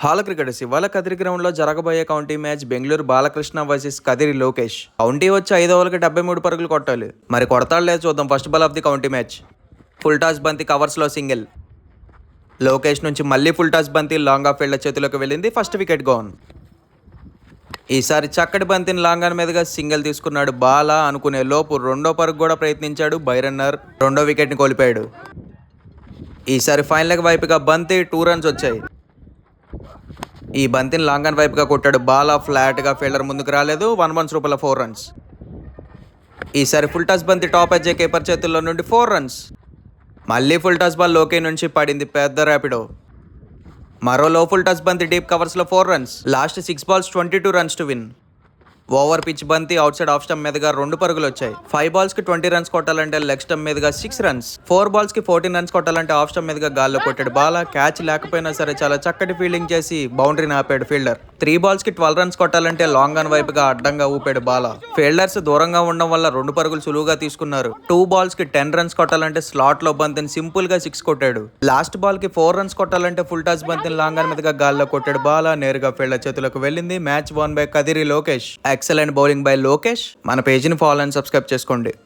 హాల cricketers ఇవాళ కదిరి గ్రౌండ్లో జరగబోయే county match Bengaluru Balakrishna versus Kadiri Lokesh. County వచ్చి 5 ఓవర్లకి 73 పరుగులు కొట్టాలి. మరి కొడతాడు లేదు చూద్దాం. First ball of the county match. Full toss బంతి కవర్స్లో సింగిల్. లోకేష్ నుంచి మళ్ళీ ఫుల్ టాస్ బంతి లాంగ్ ఆఫ్ ఫీల్డర్ చేతిలోకి వెళ్ళింది. First wicket gone. ఈసారి చక్కటి బంతిని లాంగ్ ఆన్ మీదుగా సింగిల్ తీసుకున్నాడు. బాలా అనుకునే లోపు రెండో పరుగు కూడా ప్రయత్నించాడు. బైరన్నర్ రెండో వికెట్ని కోల్పోయాడు. ఈసారి ఫైనల్ లెగ్ వైపుగా బంతి 2 రన్స్ వచ్చాయి. ఈ బంతిని లాంగ్ ఆన్ వైపుగా కొట్టాడు. బాల్ ఫ్లాట్గా ఫీల్డర్ ముందుకు రాలేదు. 1 runs రూపాయల 4 runs. ఈసారి ఫుల్ టాస్ బంతి టాప్ ఎడ్జ్ కీపర్ చేతుల్లో నుండి 4 runs. మళ్ళీ ఫుల్ టాస్ బాల్ లోకే నుంచి పడింది పెద్ద ర్యాపిడో. మరో లో ఫుల్ టాస్ బంతి డీప్ కవర్స్లో 4 runs. Last 6 balls 22 runs to win. Over pitch బంతి అవుట్ సైడ్ ఆఫ్ స్టంప్ మీదుగా 2 పరుగులు వచ్చాయి. 5 balls కి 20 runs కొట్టాలంటే లెగ్ స్టంప్ మీదుగా 6 runs. 4 balls కి 14 runs కొట్టాలంటే ఆఫ్ స్టంప్ మీదుగా గాల్లో కొట్టాడు. బాలా క్యాచ్ లేకపోయినా సరే చాలా చక్కటి ఫీల్డింగ్ చేసి బౌండరీని ఆపాడు ఫీల్డర్. 3 balls కి 12 runs కొట్టాలంటే లాంగ్ ఆన్ వైపుగా అడ్డంగా ఊపాడు బాలా. ఫీల్డర్స్ దూరంగా ఉండడం వల్ల 2 పరుగులు సులువుగా తీసుకున్నారు. 2 balls కి 10 runs కొట్టాలంటే స్లాట్ లో బంతిని సింపుల్ గా 6 కొట్టాడు. లాస్ట్ బాల్ కి 4 runs కొట్టాలంటే ఫుల్ టాస్ బంతిని లాంగ్ ఆన్ మీదుగా గాల్లో కొట్టాడు బాలా. నేరుగా ఫీల్డర్ చేతులకు వెళ్ళింది. Match one by Kadiri Lokesh. Excellent bowling by Lokesh. మన పేజీని ఫాలో అండ్ సబ్స్క్రైబ్ చేసుకోండి.